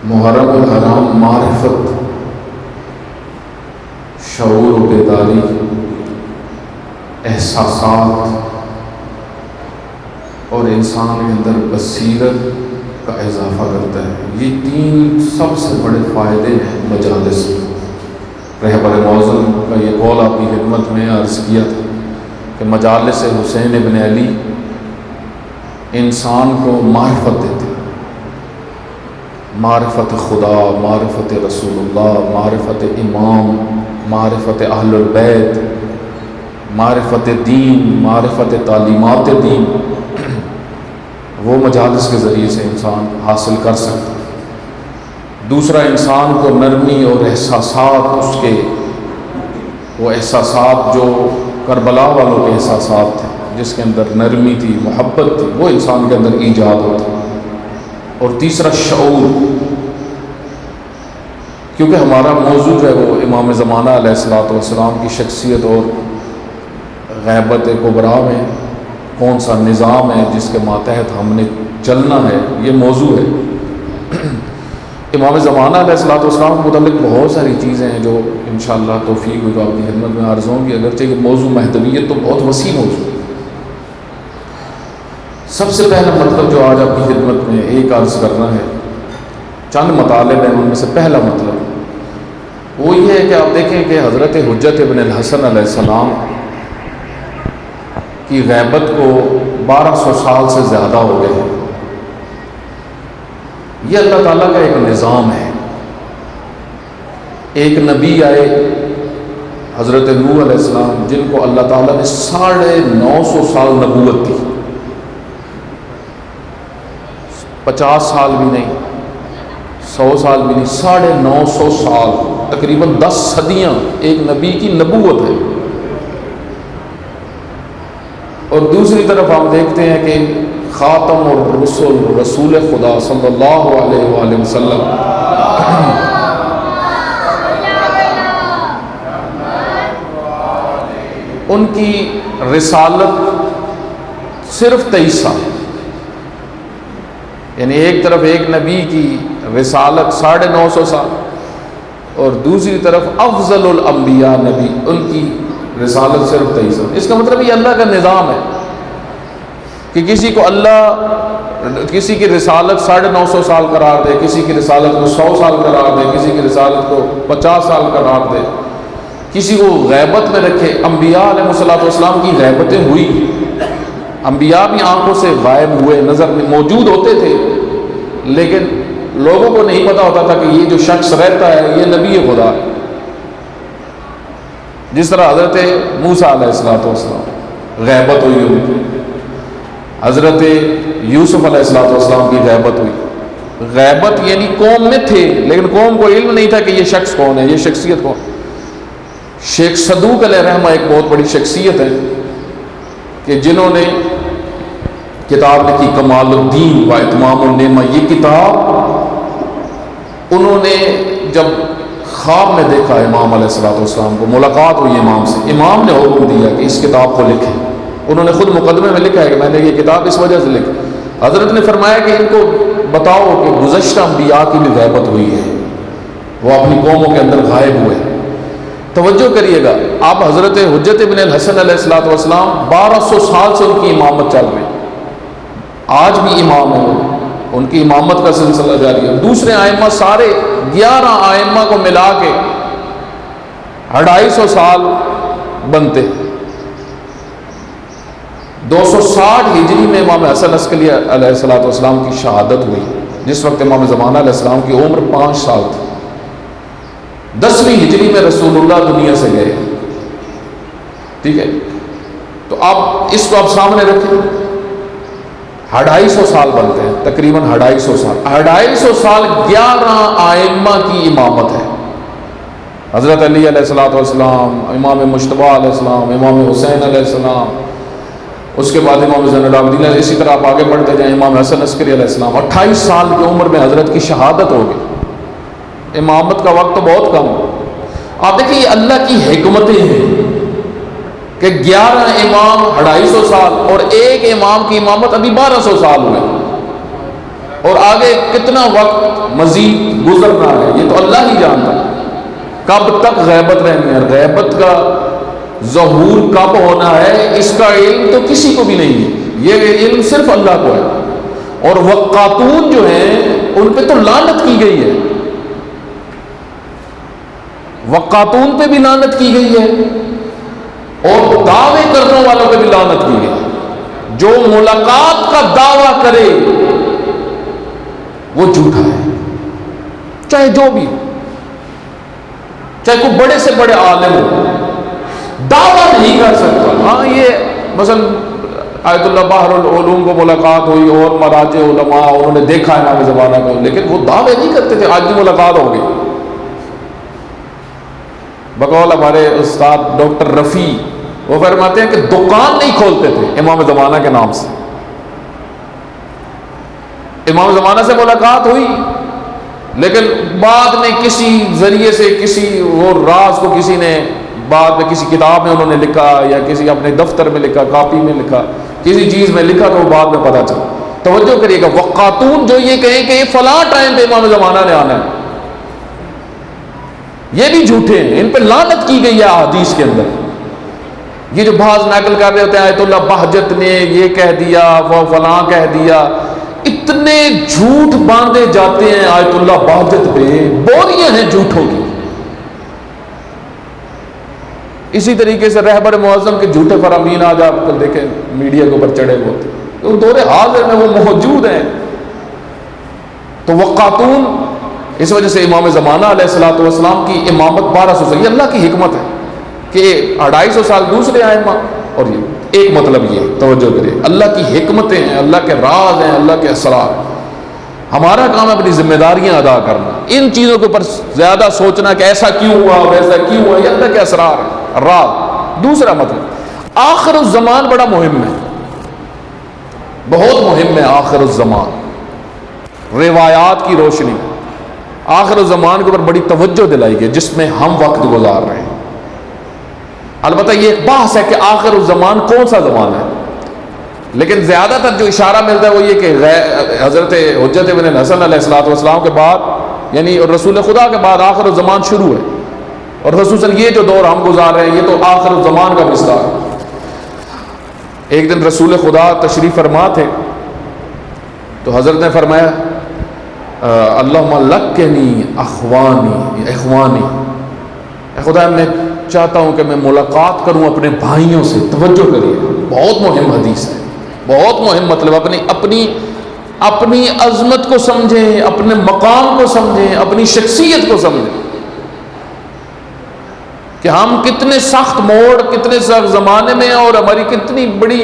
محرم الحرام معرفت، شعور و بیداری، احساسات اور انسان کے اندر بصیرت کا اضافہ کرتا ہے۔ یہ تین سب سے بڑے فائدے ہیں مجالس۔ رہبر معظم کا یہ قول آپ کی خدمت میں عرض کیا تھا کہ مجالس حسین ابن علی انسان کو معرفت دیتے ہیں، معرفت خدا، معرفت رسول اللہ، معرفت امام، معرفت اہل البیت، معرفت دین، معرفت تعلیمات دین، وہ مجالس کے ذریعے سے انسان حاصل کر سکتا ہے۔ دوسرا، انسان کو نرمی اور احساسات، اس کے وہ احساسات جو کربلا والوں کے احساسات تھے، جس کے اندر نرمی تھی، محبت تھی، وہ انسان کے اندر ایجاد ہوتا ہے۔ اور تیسرا، شعور، کیونکہ ہمارا موضوع جو ہے وہ امام زمانہ علیہ الصلوۃ والسلام کی شخصیت اور غیبت کبریٰ میں کون سا نظام ہے جس کے ماتحت ہم نے چلنا ہے، یہ موضوع ہے۔ امام زمانہ علیہ الصلوۃ والسلام کے متعلق بہت ساری چیزیں ہیں جو انشاءاللہ توفیق ہوگا آپ کی خدمت میں عرض ہوں گی، اگرچہ یہ موضوع مہدویت تو بہت وسیع موضوع ہے۔ سب سے پہلا مطلب جو آج آپ کی خدمت میں ایک عرض کرنا ہے، چند مطالب ہیں، ان میں سے پہلا مطلب وہ یہ ہے کہ آپ دیکھیں کہ حضرت حجت ابن الحسن علیہ السلام کی غیبت کو 1200 سال سے زیادہ ہو گئے ہیں۔ یہ اللہ تعالیٰ کا ایک نظام ہے۔ ایک نبی آئے حضرت نوح علیہ السلام، جن کو اللہ تعالیٰ نے 950 سال نبوت دی، 50 سال بھی نہیں، 100 سال بھی نہیں، 950 سال، تقریباً 10 صدیاں ایک نبی کی نبوت ہے۔ اور دوسری طرف ہم دیکھتے ہیں کہ خاتم الرسل، رسول خدا صلی اللہ علیہ وآلہ وسلم ان کی رسالت صرف 23 سال، یعنی ایک طرف ایک نبی کی رسالت 950 سال اور دوسری طرف افضل الانبیاء نبی، ان کی رسالت صرف 23 سال۔ اس کا مطلب یہ اللہ کا نظام ہے کہ کسی کو اللہ کسی کی رسالت 950 سال قرار دے، کسی کی رسالت کو 100 سال قرار دے، کسی کی رسالت کو 50 سال قرار دے، کسی کو غیبت میں رکھے۔ انبیاء علیہ الصلوۃ والسلام کی غیبتیں ہوئی، انبیاء بھی آنکھوں سے غائب ہوئے، نظر میں موجود ہوتے تھے، لیکن لوگوں کو نہیں پتا ہوتا تھا کہ یہ جو شخص رہتا ہے یہ نبی خدا ہے۔ جس طرح حضرت موسیٰ علیہ الصلوۃ والسلام غیبت ہوئی ان کی، حضرت یوسف علیہ الصلوۃ والسلام کی غیبت ہوئی۔ غیبت یعنی قوم میں تھے لیکن قوم کو علم نہیں تھا کہ یہ شخص کون ہے، یہ شخصیت کون۔ شیخ صدوق علیہ رحمہ ایک بہت بڑی شخصیت ہے کہ جنہوں نے کتاب لکھی کمال الدین و اتمام النعمہ۔ یہ کتاب انہوں نے جب خواب میں دیکھا امام علیہ الصلوۃ والسلام کو، ملاقات ہوئی امام سے، امام نے حکم دیا کہ اس کتاب کو لکھیں۔ انہوں نے خود مقدمے میں لکھا ہے کہ میں نے یہ کتاب اس وجہ سے لکھی۔ حضرت نے فرمایا کہ ان کو بتاؤ کہ گزشتہ انبیاء کی بھی غیبت ہوئی ہے، وہ اپنی قوموں کے اندر غائب ہوئے۔ توجہ کریے گا، آپ حضرت حجت ابن الحسن علیہ الصلوۃ والسلام 1200 سال سے ان کی امامت چل رہی، آج بھی امام ہیں، ان کی امامت کا سلسلہ جاری ہے۔ دوسرے آئمہ سارے 11 آئمہ کو ملا کے 250 سال بنتے۔ 260 ہجری میں امام حسن عسکری علیہ الصلوۃ والسلام کی شہادت ہوئی، جس وقت امام زمانہ علیہ السلام کی عمر 5 سال تھی۔ 10ویں ہجری میں رسول اللہ دنیا سے گئے، ٹھیک ہے۔ تو آپ اس کو آپ سامنے رکھیں، 250 سال بنتے ہیں، تقریباً 250 سال، 250 سال 11 آئمہ کی امامت ہے۔ حضرت علی علیہ الصلوۃ والسلام، امام مجتبیٰ علیہ السلام، امام حسین علیہ السلام، اس کے بعد امام زین العابدین، اسی طرح آپ آگے بڑھتے جائیں، امام حسن عسکری علیہ السلام۔ 28 سال کی عمر میں حضرت کی شہادت ہو گئی۔ امامت کا وقت تو بہت کم ہے۔ آپ دیکھیں یہ اللہ کی حکمتیں ہیں کہ 11 امام 250 سال اور ایک امام کی امامت ابھی 1200 سال ہوئے، اور آگے کتنا وقت مزید گزرنا ہے یہ تو اللہ ہی جانتا ہے، کب تک غیبت رہنی ہے، غیبت کا ظہور کب ہونا ہے اس کا علم تو کسی کو بھی نہیں ہے، یہ علم صرف اللہ کو ہے۔ اور وقاتون جو ہیں ان پہ تو لعنت کی گئی ہے، وقاتون پہ بھی لعنت کی گئی ہے اور دعوے کرنے والوں پہ بھی لعنت کی گئی ہے۔ جو ملاقات کا دعویٰ کرے وہ جھوٹا ہے، چاہے جو بھی ہو، چاہے کوئی بڑے سے بڑے عالم ہو، دعویٰ نہیں کر سکتا۔ ہاں یہ مثلا آیت اللہ بحر العلوم کو ملاقات ہوئی اور مراجع علماء انہوں نے دیکھا امام زمانہ کو، لیکن وہ دعوے نہیں کرتے تھے آج بھی ملاقات ہو گئی۔ بقول ہمارے استاد ڈاکٹر رفیع وہ فرماتے ہیں کہ دکان نہیں کھولتے تھے امام زمانہ کے نام سے، امام زمانہ سے ملاقات ہوئی لیکن بعد میں کسی ذریعے سے کسی وہ راز کو کسی نے بعد میں کسی کتاب میں انہوں نے لکھا یا کسی اپنے دفتر میں لکھا، کاپی میں لکھا، کسی چیز میں لکھا تو وہ بعد میں پتہ چلا۔ توجہ کریے گا، وقاتون جو یہ کہیں کہ یہ فلاں ٹائم پہ امام زمانہ نے آنا ہے، یہ بھی جھوٹے ہیں، ان پہ لعنت کی گئی ہے احادیث کے اندر۔ یہ جو بعض نقل کر رہے ہوتے ہیں آیت اللہ بہجت نے یہ کہہ دیا وہ فلاں کہہ دیا، اتنے جھوٹ باندھے جاتے ہیں آیت اللہ بہجت پہ، بوریاں ہیں جھوٹوں کی۔ اسی طریقے سے رہبر معظم کے جھوٹے فرامین آج آپ کل دیکھیں میڈیا کے اوپر چڑھے ہوتے ہیں، دور حاضر میں وہ موجود ہیں۔ تو وقاتون اس وجہ سے امام زمانہ علیہ الصلوۃ والسلام کی امامت 1200 سال، یہ اللہ کی حکمت ہے کہ 250 سال دوسرے ائمہ، اور یہ ایک مطلب یہ توجہ کرے، اللہ کی حکمتیں ہیں، اللہ کے راز ہیں، اللہ کے اسرار ہیں۔ ہمارا کام ہے اپنی ذمہ داریاں ادا کرنا، ان چیزوں کے اوپر زیادہ سوچنا کہ ایسا کیوں ہوا ویسا کیوں ہوا، یہ اللہ کے اسرار ہیں، راز۔ دوسرا مطلب آخر الزمان بڑا مہم ہے، بہت مہم ہے آخر الزمان۔ روایات کی روشنی آخر الزمان کے اوپر بڑی توجہ دلائی گئی جس میں ہم وقت گزار رہے ہیں۔ البتہ یہ ایک بحث ہے کہ آخر الزمان کون سا زمان ہے، لیکن زیادہ تر جو اشارہ ملتا ہے وہ یہ کہ حضرت حجت ابن الحسن علیہ الصلوۃ والسلام کے بعد یعنی رسول خدا کے بعد آخر الزمان شروع ہے، اور خصوصاً یہ جو دور ہم گزار رہے ہیں یہ تو آخر الزمان کا مصداق ہے۔ ایک دن رسول خدا تشریف فرما تھے تو حضرت نے فرمایا اللہم لکنی اخوانی، خدا میں چاہتا ہوں کہ میں ملاقات کروں اپنے بھائیوں سے۔ توجہ کریے، بہت مہم حدیث ہے، بہت مہم مطلب اپنی عظمت کو سمجھیں، اپنے مقام کو سمجھیں، اپنی شخصیت کو سمجھیں کہ ہم کتنے سخت موڑ، کتنے سخت زمانے میں ہیں اور ہماری کتنی بڑی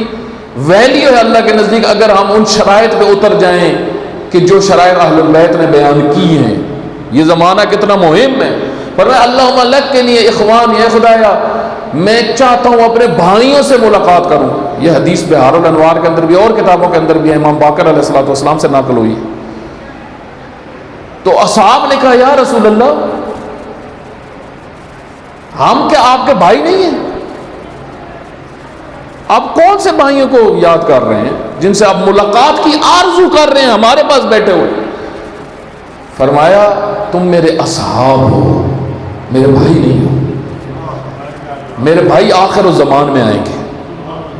ویلیو ہے اللہ کے نزدیک اگر ہم ان شرائط پہ اتر جائیں کہ جو شرائط اہل بیت نے بیان کی ہیں۔ یہ زمانہ کتنا مہم ہے۔ فرمایا اللہم لکنی اخوانی، اے خدایا میں چاہتا ہوں اپنے بھائیوں سے ملاقات کروں۔ یہ حدیث بہار الانوار کے اندر بھی اور کتابوں کے اندر بھی امام باقر علیہ الصلوۃ والسلام سے نقل ہوئی۔ تو اصحاب نے کہا یا رسول اللہ ہم کیا آپ کے بھائی نہیں ہیں؟ آپ کون سے بھائیوں کو یاد کر رہے ہیں جن سے آپ ملاقات کی آرزو کر رہے ہیں ہمارے پاس بیٹھے ہوئے؟ فرمایا تم میرے اصحاب ہو، میرے بھائی نہیں ہو۔ میرے بھائی آخر الزمان میں آئیں گے،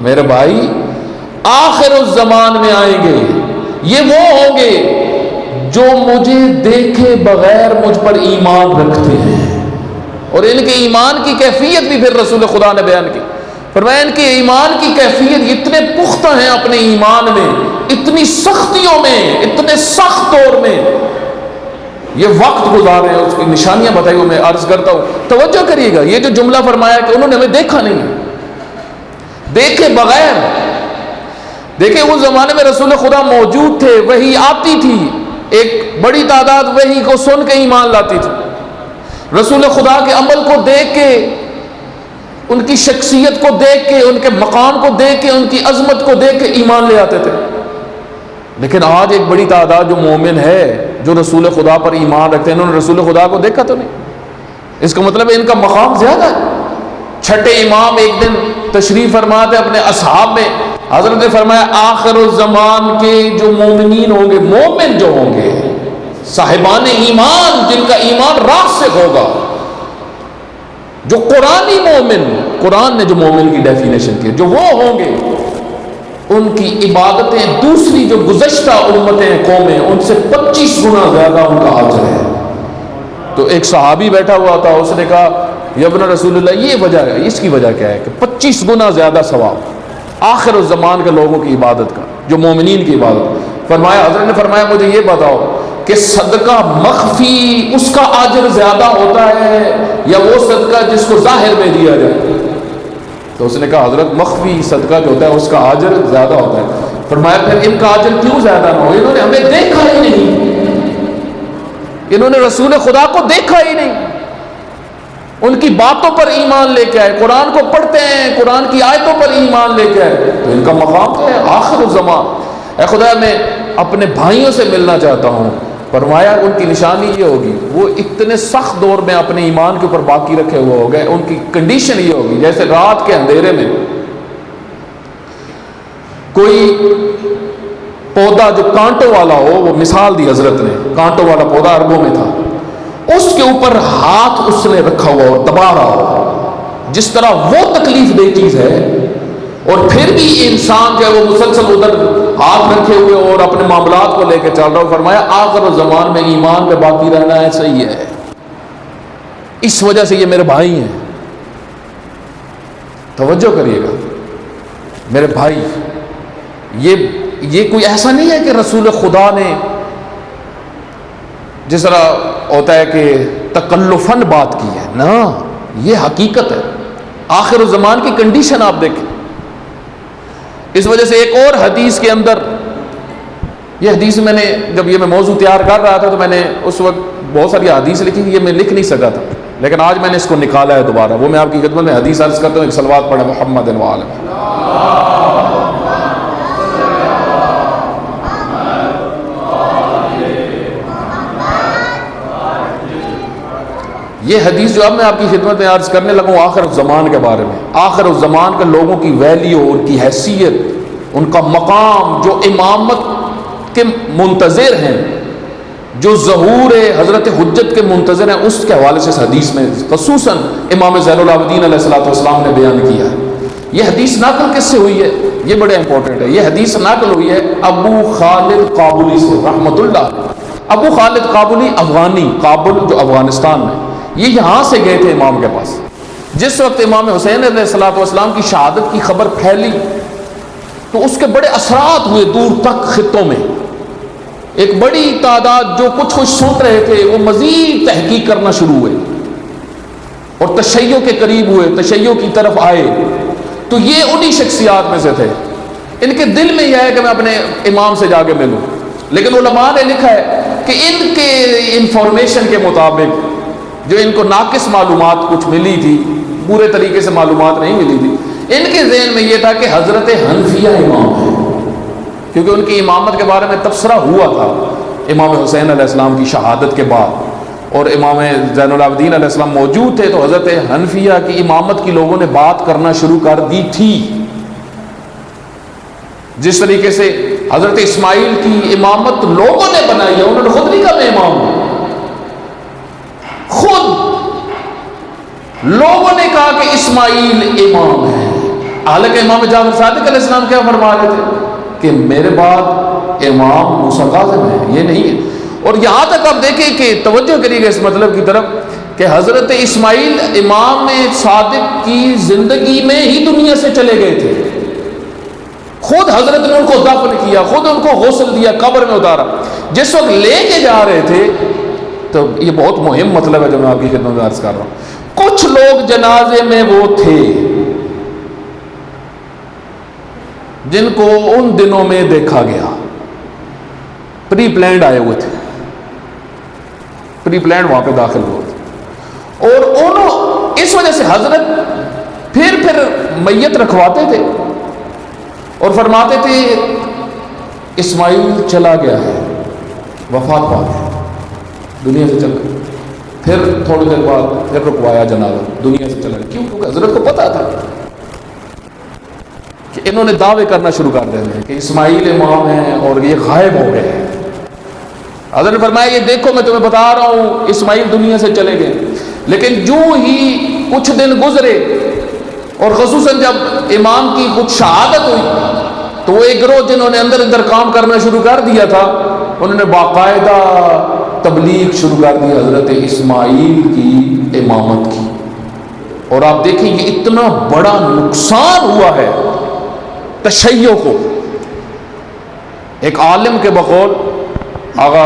میرے بھائی آخر الزمان میں آئیں گے، یہ وہ ہوں گے جو مجھے دیکھے بغیر مجھ پر ایمان رکھتے ہیں۔ اور ان کے ایمان کی کیفیت بھی پھر رسول خدا نے بیان کی۔ فرمایا ان کے ایمان کی کیفیت اتنے پختہ ہیں اپنے ایمان میں، اتنی سختیوں میں، اتنے سخت دور میں یہ وقت گزارے ہیں، اس کی نشانیاں بتائی ہوئی میں عرض کرتا ہوں۔ توجہ کریے گا، یہ جو جملہ فرمایا کہ انہوں نے ہمیں دیکھا نہیں ہے، دیکھے بغیر۔ دیکھیں اس زمانے میں رسول خدا موجود تھے، وحی آتی تھی، ایک بڑی تعداد وحی کو سن کے ایمان لاتی تھی، رسول خدا کے عمل کو دیکھ کے، ان کی شخصیت کو دیکھ کے، ان کے مقام کو دیکھ کے، ان کی عظمت کو دیکھ کے ایمان لے آتے تھے۔ لیکن آج ایک بڑی تعداد جو مومن ہے، جو رسول خدا پر ایمان رکھتے ہیں، انہوں نے رسول خدا کو دیکھا تو نہیں۔ اس کا مطلب ہے ان کا مقام زیادہ ہے۔ چھٹے امام ایک دن تشریف فرماتے اپنے اصحاب میں، حضرت نے فرمایا آخر الزمان کے جو مومنین ہوں گے، مومن جو ہوں گے، صاحبان ایمان جن کا ایمان راسخ ہوگا، جو قرآنی مومن، قرآن نے جو مومن کی ڈیفینیشن کی، جو وہ ہوں گے، ان کی عبادتیں دوسری جو گزشتہ امتیں قومیں ان سے 25 گنا زیادہ ان کا اجر ہے۔ تو ایک صحابی بیٹھا ہوا تھا، اس نے کہا یا ابن رسول اللہ یہ وجہ ہے، اس کی وجہ کیا ہے کہ 25 گنا زیادہ ثواب آخر الزمان کے لوگوں کی عبادت کا، جو مومنین کی عبادت۔ فرمایا، حضرت نے فرمایا مجھے یہ بتاؤ کہ صدقہ مخفی اس کا اجر زیادہ ہوتا ہے یا وہ صدقہ جس کو ظاہر میں دیا جائے؟ تو اس نے کہا حضرت مخفی صدقہ جو ہوتا ہے اس کا اجر زیادہ ہوتا ہے۔ فرمایا پھر ان کا اجر کیوں زیادہ نہ ہو؟ انہوں نے ہمیں دیکھا ہی نہیں، انہوں نے رسول خدا کو دیکھا ہی نہیں، ان کی باتوں پر ایمان لے کے آئے، قرآن کو پڑھتے ہیں، قرآن کی آیتوں پر ایمان لے کے آئے، تو ان کا مقام تو ہے آخر الزمان۔ اے خدا میں اپنے بھائیوں سے ملنا چاہتا ہوں۔ فرمایا ان کی نشانی یہ ہوگی، وہ اتنے سخت دور میں اپنے ایمان کے اوپر باقی رکھے ہوئے ہو گئے، ان کی کنڈیشن یہ ہوگی جیسے رات کے اندھیرے میں کوئی پودا جو کانٹوں والا ہو، وہ مثال دی حضرت نے، کانٹوں والا پودا عربوں میں تھا، اس کے اوپر ہاتھ اس نے رکھا ہوا ہو، دبا رہا ہو، جس طرح وہ تکلیف دہ چیز ہے، اور پھر بھی انسان جو ہے وہ مسلسل ادھر ہاتھ رکھے ہوئے اور اپنے معاملات کو لے کے چل رہا ہو۔ فرمایا آخر الزمان میں ایمان پہ باقی رہنا ہے، صحیح ہے، اس وجہ سے یہ میرے بھائی ہیں۔ توجہ کریے گا میرے بھائی، یہ کوئی ایسا نہیں ہے کہ رسول خدا نے جس طرح ہوتا ہے کہ تکلفاً بات کی ہے، نا، یہ حقیقت ہے، آخر الزمان کی کنڈیشن آپ دیکھیں۔ اس وجہ سے ایک اور حدیث کے اندر، یہ حدیث میں نے جب یہ میں موضوع تیار کر رہا تھا تو میں نے اس وقت بہت ساری حدیث لکھی، یہ میں لکھ نہیں سکا تھا، لیکن آج میں نے اس کو نکالا ہے دوبارہ، وہ میں آپ کی خدمت میں حدیث عرض کرتا ہوں۔ ایک صلوات پڑھیں محمد و آلہ۔ یہ حدیث جو اب میں آپ کی خدمت میں عرض کرنے لگا ہوں آخر الزمان کے بارے میں، آخر الزمان کے لوگوں کی ویلیو، ان کی حیثیت، ان کا مقام، جو امامت کے منتظر ہیں، جو ظہور حضرت حجت کے منتظر ہیں، اس کے حوالے سے اس حدیث میں خصوصاً امام زین العابدین علیہ الصلوۃ والسلام نے بیان کیا ہے۔ یہ حدیث نقل کس سے ہوئی ہے؟ یہ بڑے امپورٹنٹ ہے۔ یہ حدیث نقل ہوئی ہے ابو خالد کابلی سے رحمۃ اللہ۔ ابو خالد کابلی افغانی، کابل جو افغانستان میں، یہ یہاں سے گئے تھے امام کے پاس۔ جس وقت امام حسین علیہ الصلوۃ والسلام کی شہادت کی خبر پھیلی تو اس کے بڑے اثرات ہوئے دور تک خطوں میں۔ ایک بڑی تعداد جو کچھ سن رہے تھے وہ مزید تحقیق کرنا شروع ہوئے اور تشیع کے قریب ہوئے، تشیع کی طرف آئے۔ تو یہ انہی شخصیات میں سے تھے۔ ان کے دل میں یہ ہے کہ میں اپنے امام سے جا کے ملوں، لیکن علماء نے لکھا ہے کہ ان کے انفارمیشن کے مطابق جو ان کو ناقص معلومات کچھ ملی تھی، پورے طریقے سے معلومات نہیں ملی تھی، ان کے ذہن میں یہ تھا کہ حضرت حنفیہ امام ہے، کیونکہ ان کی امامت کے بارے میں تبصرہ ہوا تھا امام حسین علیہ السلام کی شہادت کے بعد، اور امام زین العابدین علیہ السلام موجود تھے، تو حضرت حنفیہ کی امامت کی لوگوں نے بات کرنا شروع کر دی تھی۔ جس طریقے سے حضرت اسماعیل کی امامت لوگوں نے بنائی ہے، انہوں نے خود نہیں کہا میں امام ہوں، خود لوگوں نے کہا کہ اسماعیل امام ہے، حالانکہ امام جعفر صادق علیہ السلام کیا فرما رہے تھے کہ میرے بعد امام موسیٰ کاظم ہے، یہ نہیں ہے۔ اور یہاں تک آپ دیکھیں کہ توجہ کریے گا اس مطلب کی طرف کہ حضرت اسماعیل امام صادق کی زندگی میں ہی دنیا سے چلے گئے تھے، خود حضرت نے ان کو دفن کیا، خود ان کو غسل دیا، قبر میں اتارا۔ جس وقت لے کے جا رہے تھے، تو یہ بہت مہم مطلب ہے جو میں آپ کی خدمت میں عرض کر رہا ہوں، کچھ لوگ جنازے میں وہ تھے جن کو ان دنوں میں دیکھا گیا، پری پلانڈ آئے ہوئے تھے، پری پلانڈ وہاں پہ داخل ہوئے تھے، اور انہوں اس وجہ سے حضرت پھر میت رکھواتے تھے اور فرماتے تھے اسماعیل چلا گیا ہے، وفات پا گیا، دنیا سے چلا گیا۔ پھر تھوڑی دیر بعد پھر رکوایا جنازہ، دنیا سے چلا گیا۔ کیوں؟ کیونکہ حضرت کو پتا تھا کہ انہوں نے دعوے کرنا شروع کر دینے کہ اسماعیل امام ہیں اور یہ غائب ہو گئے ہیں۔ حضرت نے فرمایا یہ دیکھو میں تمہیں بتا رہا ہوں اسماعیل دنیا سے چلے گئے، لیکن جو ہی کچھ دن گزرے اور خصوصاً جب امام کی کچھ شہادت ہوئی تو وہ ایک گروہ جنہوں نے اندر کام کرنا شروع کر دیا تھا، انہوں نے باقاعدہ تبلیغ شروع کر دی حضرت اسماعیل کی امامت کی. اور آپ دیکھیں یہ اتنا بڑا نقصان ہوا ہے تشیع کو. ایک عالم کے بقول آغا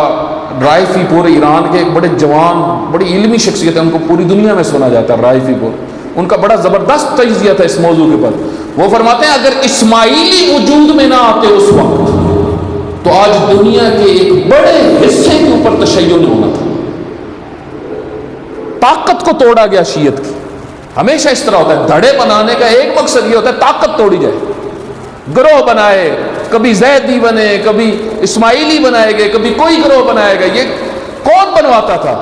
رائفی پور ایران کے ایک بڑے جوان بڑی علمی شخصیت ہے، ان کو پوری دنیا میں سنا جاتا ہے رائفی پور، ان کا بڑا زبردست تجزیہ تھا اس موضوع کے پر. وہ فرماتے ہیں اگر اسماعیلی وجود میں نہ آتے اس وقت تو آج دنیا کے ایک بڑے حصے کے اوپر تشیع نہ ہونا تھا. طاقت کو توڑا گیا شیعت کی. ہمیشہ اس طرح ہوتا ہے، دھڑے بنانے کا ایک مقصد یہ ہوتا ہے طاقت توڑی جائے، گروہ بنائے، کبھی زیدی بنے، کبھی اسماعیلی بنائے گئے، کبھی کوئی گروہ بنائے گا. یہ کون بنواتا تھا؟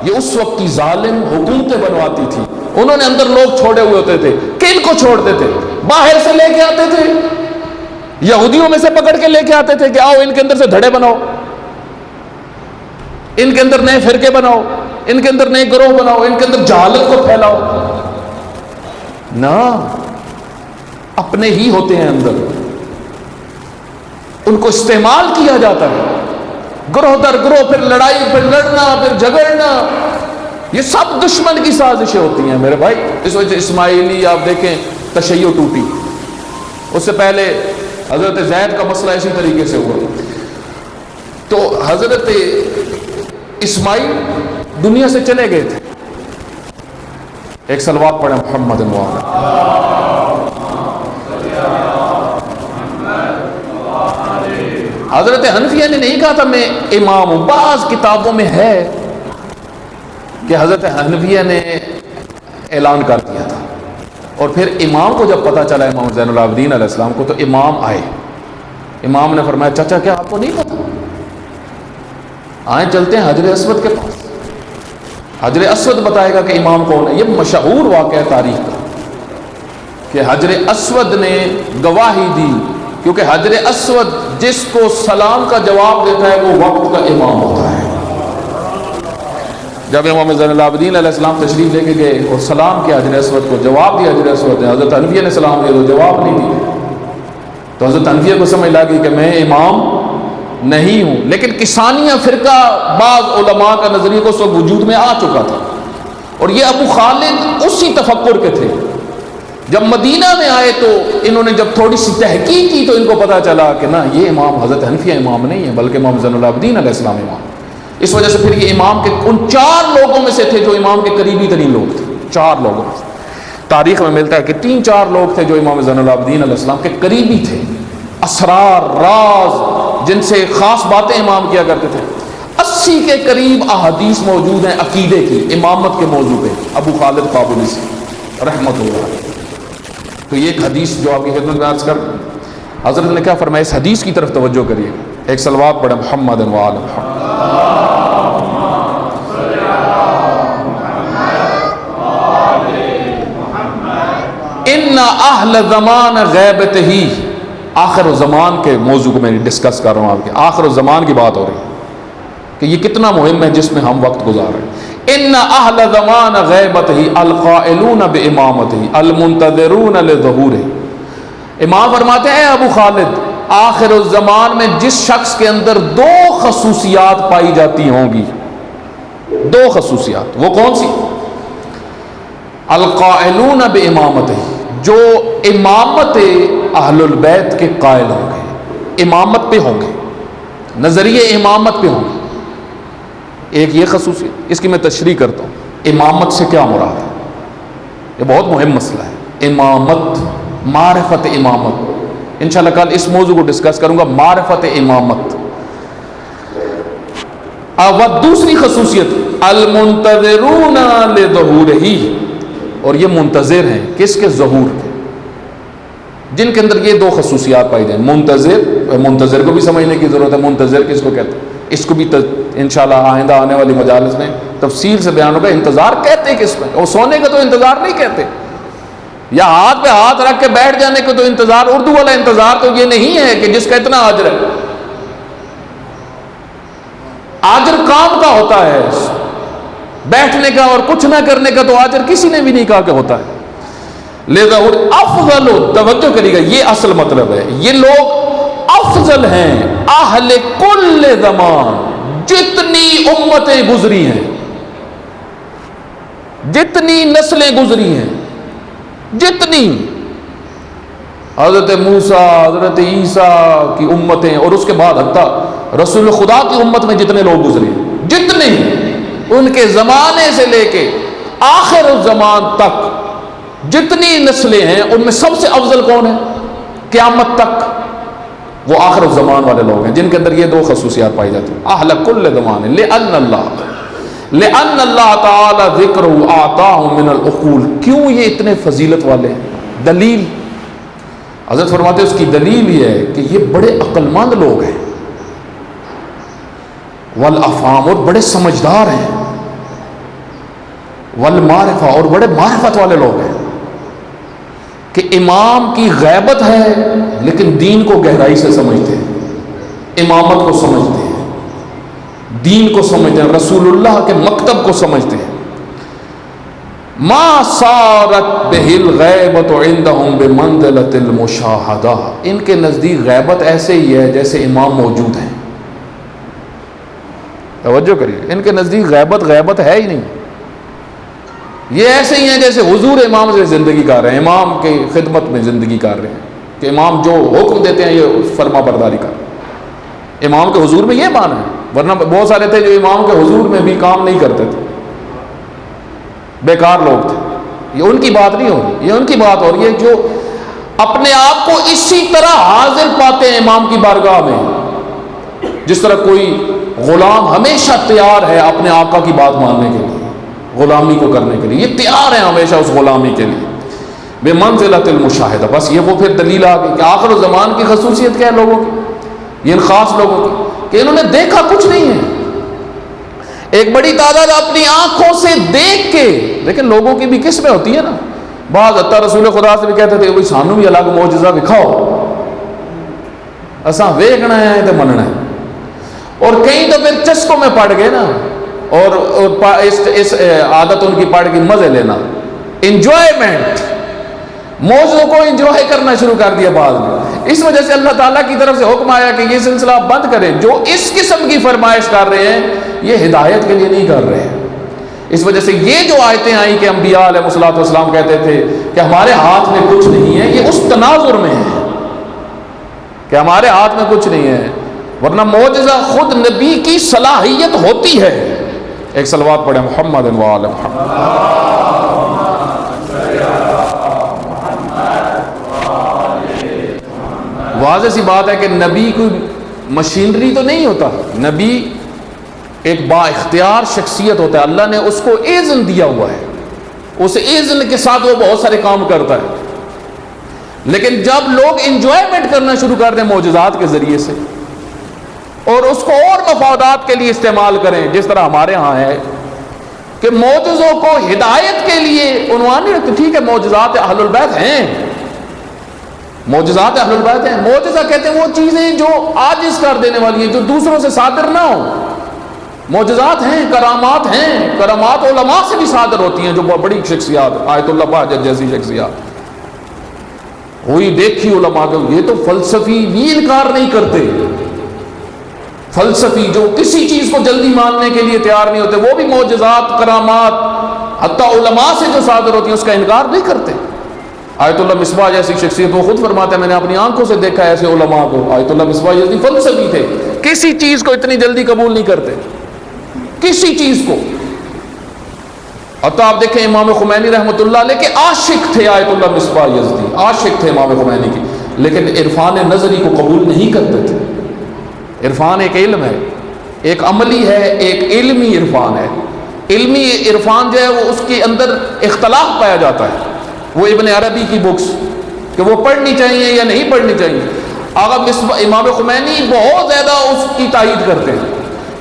یہ اس وقت کی ظالم حکومتیں بنواتی تھی. انہوں نے اندر لوگ چھوڑے ہوئے ہوتے تھے، کن کو چھوڑتے تھے؟ باہر سے لے کے آتے تھے، یہودیوں میں سے پکڑ کے لے کے آتے تھے کہ آؤ ان کے اندر سے دھڑے بناؤ، ان کے اندر نئے فرقے بناؤ، ان کے اندر نئے گروہ بناؤ، ان کے اندر جہالت کو پھیلاؤ. نہ، اپنے ہی ہوتے ہیں اندر، ان کو استعمال کیا جاتا ہے گروہ در گروہ، پھر لڑائی، پھر لڑنا، پھر جھگڑنا. یہ سب دشمن کی سازشیں ہوتی ہیں میرے بھائی. اس وجہ سے اسماعیلی آپ دیکھیں تشیع ٹوٹی. اس سے پہلے حضرت زید کا مسئلہ اسی طریقے سے ہوا. تو حضرت اسماعیل دنیا سے چلے گئے تھے. ایک صلوات پڑھیں محمد حضرت حنفیہ نے نہیں کہا تھا میں امام ہوں. بعض کتابوں میں ہے کہ حضرت حنفیہ نے اعلان کر دیا تھا، اور پھر امام کو جب پتہ چلا امام زین العابدین علیہ السلام کو تو امام آئے. امام نے فرمایا چچا کیا آپ کو نہیں پتا؟ آئیں چلتے ہیں حجر اسود کے پاس. حجر اسود بتائے گا کہ امام کون ہے. یہ مشہور واقعہ تاریخ کا کہ حجر اسود نے گواہی دی، کیونکہ حجر اسود جس کو سلام کا جواب دیتا ہے وہ وقت کا امام ہوتا ہے. جب امام زین العابدین علیہ السلام تشریف لے کے گئے اور سلام کیا حجر اسود کو، جواب دیا حجر اسود نے، حضرت حنفیہ نے سلام دیا تو جواب نہیں دیا. تو حضرت حنفیہ کو سمجھ لگی کہ میں امام نہیں ہوں. لیکن کسانیہ فرقہ بعض علماء کا نظریہ کو اس وقت وجود میں آ چکا تھا، اور یہ ابو خالد اسی تفکر کے تھے. جب مدینہ میں آئے تو انہوں نے جب تھوڑی سی تحقیق کی تو ان کو پتا چلا کہ نہ، یہ امام حضرت حنفیہ امام نہیں ہے بلکہ امام زین العابدین علیہ السلام امام. اس وجہ سے پھر یہ امام کے ان 4 لوگوں میں سے تھے جو امام کے قریبی ترین لوگ تھے. 4 لوگوں میں سے تاریخ میں ملتا ہے کہ 3-4 لوگ تھے جو امام زین العابدین علیہ السلام کے قریبی تھے. اسرار، راز، جن سے خاص باتیں امام کیا کرتے تھے. 80 کے قریب احادیث موجود ہیں عقیدے کی، امامت کے موضوع پہ، ابو خالد قابلی رحمۃ اللہ. تو یہ ایک حدیث جو آپ کی خدمت میں عرض کر، حضرت نے کیا فرمایا، اس حدیث کی طرف توجہ کریے. ایک صلوات پڑھیں محمد و آل محمد. ان اہل زمان غیبت ہی، آخر الزمان کے موضوع کو میں ڈسکس کر رہا ہوں. آپ کے آخر الزمان کی بات ہو رہی ہے کہ یہ کتنا مہم ہے جس میں ہم وقت گزار رہے ہیں. ان اہل زمان غیبت ہی القائلون بامامت ہی المنتظرون لظہورہ. امام فرماتے ہیں ابو خالد، آخر الزمان میں جس شخص کے اندر 2 خصوصیات پائی جاتی ہوں گی، 2 خصوصیات، وہ کون سی؟ القائلون بامامت ہی، جو امامت اہل البیت کے قائل ہوں گے، امامت پہ ہوں گے، نظریے امامت پہ ہوں گے. ایک یہ خصوصیت، اس کی میں تشریح کرتا ہوں. امامت سے کیا مراد ہے؟ یہ بہت مہم مسئلہ ہے. امامت، معرفت امامت، انشاءاللہ کل اس موضوع کو ڈسکس کروں گا، معرفت امامت. اور دوسری خصوصیت المنتظرون لظہورہ، اور یہ منتظر ہیں کس کے؟ ظہور کے. جن کے اندر یہ 2 خصوصیات پائی جائیں. منتظر کو بھی سمجھنے کی ضرورت ہے. منتظر کس کو کہتے ہیں؟ اس کو بھی انشاءاللہ آئندہ آنے والی مجالس میں تفصیل سے بیان ہوگا. انتظار کہتے کس میں؟ اور سونے کا تو انتظار نہیں کہتے، یا ہاتھ پہ ہاتھ رکھ کے بیٹھ جانے کو تو انتظار، اردو والا انتظار تو یہ نہیں ہے کہ جس کا اتنا اجر ہے. ہوتا ہے، بیٹھنے کا اور کچھ نہ کرنے کا تو اجر کسی نے بھی نہیں کہا کہ ہوتا ہے۔ لہذا افضل، توجہ کریے گا، یہ اصل مطلب ہے، یہ لوگ افضل ہیں اہل کل زمان، جتنی امتیں گزری ہیں، جتنی نسلیں گزری ہیں، جتنی حضرت موسیٰ، حضرت عیسیٰ کی امتیں، اور اس کے بعد حتیٰ رسول خدا کی امت میں جتنے لوگ گزرے، جتنے ان کے زمانے سے لے کے آخر الزمان تک جتنی نسلیں ہیں، ان میں سب سے افضل کون ہے قیامت تک؟ وہ آخر الزمان والے لوگ ہیں جن کے اندر یہ دو خصوصیات پائی جاتی ہیں، اہل کل زمان، لأن اللہ تعالی ذکرہ آتاہم من العقول۔ کیوں یہ اتنے فضیلت والے ہیں؟ دلیل حضرت فرماتے ہیں اس کی دلیل یہ ہے کہ یہ بڑے عقل مند لوگ ہیں، والافہام، اور بڑے سمجھدار ہیں، والمعرفہ، اور بڑے معرفت والے لوگ ہیں، کہ امام کی غیبت ہے لیکن دین کو گہرائی سے سمجھتے ہیں، امامت کو سمجھتے ہیں، دین کو سمجھتے ہیں، رسول اللہ کے مکتب کو سمجھتے ہیں۔ ما صارت بہ الغیبۃ عندہم بمنزلۃ المشاہدہ، ان کے نزدیک غیبت ایسے ہی ہے جیسے امام موجود ہیں۔ توجہ کریے، ان کے نزدیک غیبت ہے ہی نہیں، یہ ایسے ہی ہیں جیسے حضور امام سے زندگی کر رہے ہیں، امام کی خدمت میں زندگی کر رہے ہیں، کہ امام جو حکم دیتے ہیں یہ فرما برداری کر۔ امام کے حضور میں یہ معنی ہے، ورنہ بہت سارے تھے جو امام کے حضور میں بھی کام نہیں کرتے تھے، بیکار لوگ تھے۔ یہ ان کی بات نہیں ہو رہی، یہ ان کی بات ہو رہی ہے جو اپنے آپ کو اسی طرح حاضر پاتے ہیں امام کی بارگاہ میں، جس طرح کوئی غلام ہمیشہ تیار ہے اپنے آقا کی بات ماننے کے لیے، غلامی کو کرنے کے لیے، یہ تیار ہے ہمیشہ اس غلامی کے لیے، بے منزلۃ المشاہدہ۔ بس یہ وہ پھر دلیل آ گئی کہ آخر الزمان کی خصوصیت کیا ہے لوگوں کی، یہ ان خاص لوگوں کی، کہ انہوں نے دیکھا کچھ نہیں ہے، ایک بڑی تعداد اپنی آنکھوں سے دیکھ کے، لیکن لوگوں کی بھی قسمیں ہوتی ہیں نا، بعض حتیٰ رسول خدا سے بھی کہتے تھے سانو بھی الگ معجزہ دکھاؤ، اساں ویکھنا ہے تے مننا ہے، اور کئی تو پھر چسکوں میں پڑ گئے نا، اور اس عادت ان کی پڑ گئی مزے لینا، انجوائمنٹ، موضوع کو انجوائے کرنا شروع کر دیا بعض نے۔ اس وجہ سے اللہ تعالیٰ کی طرف سے حکم آیا کہ یہ سلسلہ بند کریں، جو اس قسم کی فرمائش کر رہے ہیں یہ ہدایت کے لیے نہیں کر رہے ہیں۔ اس وجہ سے یہ جو آیتیں آئیں کہ انبیاء علیہ الصلوۃ والسلام کہتے تھے کہ ہمارے ہاتھ میں کچھ نہیں ہے، یہ اس تناظر میں ہے کہ ہمارے ہاتھ میں کچھ نہیں ہے، ورنہ معجزہ خود نبی کی صلاحیت ہوتی ہے۔ ایک صلوات پڑھیں محمد و آل محمد۔ واضح سی بات ہے کہ نبی کوئی مشینری تو نہیں ہوتا، نبی ایک با اختیار شخصیت ہوتا ہے، اللہ نے اس کو اذن دیا ہوا ہے، اس اذن کے ساتھ وہ بہت سارے کام کرتا ہے۔ لیکن جب لوگ انجوائمنٹ کرنا شروع کر دیں معجزات کے ذریعے سے، اور اس کو اور مفادات کے لیے استعمال کریں، جس طرح ہمارے ہاں ہے کہ معجزوں کو ہدایت کے لیے عنوان نہیں رکھتے، ٹھیک ہے معجزات اہل البیت ہیں، معجزات اہل البیت ہیں، معجزہ کہتے ہیں وہ چیزیں جو عاجز کر دینے والی ہیں، جو دوسروں سے صادر نہ ہوں، معجزات ہیں، کرامات ہیں، کرامات علماء سے بھی صادر ہوتی ہیں، جو بڑی شخصیات، آیت اللہ بہجت جیسی شخصیات ہوئی دیکھی علماء کو، یہ تو فلسفی بھی انکار نہیں کرتے، فلسفی جو کسی چیز کو جلدی ماننے کے لیے تیار نہیں ہوتے، وہ بھی معجزات، کرامات حتیٰ علماء سے جو صادر ہوتی ہیں اس کا انکار نہیں کرتے۔ آیت اللہ مصباح جیسی شخصیت وہ خود فرماتے ہیں میں نے اپنی آنکھوں سے دیکھا ہے ایسے علماء کو، آیت اللہ مصباح جیسی فلسفی تھے، کسی چیز کو اتنی جلدی قبول نہیں کرتے، کسی چیز کو۔ حتیٰ آپ دیکھیں امام خمینی رحمۃ اللہ علیہ کے عاشق تھے آیت اللہ مصباح یزدی، عاشق تھے امام خمینی کی، لیکن عرفان نظری کو قبول نہیں کرتے تھے۔ عرفان ایک علم ہے، ایک عملی ہے، ایک علمی عرفان ہے۔ علمی عرفان جو ہے وہ اس کے اندر اختلاف پایا جاتا ہے، وہ ابن عربی کی بکس کہ وہ پڑھنی چاہیے یا نہیں پڑھنی چاہیے، امام خمینی بہت زیادہ اس کی تائید کرتے ہیں،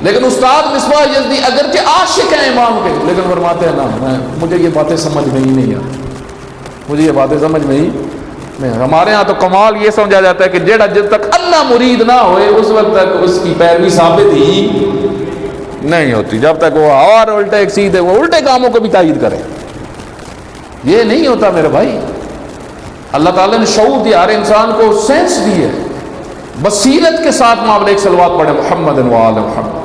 لیکن استاد مصباح یزدی اگرچہ عاشق ہیں امام کے، لیکن فرماتے ہیں نا مجھے یہ باتیں سمجھ میں ہی نہیں آتی، مجھے یہ باتیں سمجھ میں ہی نہیں۔ ہمارے ہاں تو کمال یہ سمجھا جاتا ہے کہ جب تک اللہ مرید نہ ہوئے اس وقت تک اس کی پیروی ثابت ہی نہیں ہوتی جب تک وہ اور الٹے ایک سیدھے وہ الٹے کاموں کو بھی تائید کرے. یہ نہیں ہوتا میرے بھائی. اللہ تعالیٰ نے شعور دیا، ہر انسان کو سینس دی ہے. بصیرت کے ساتھ معاملے. ایک صلوات پڑھیں محمد و آل محمد.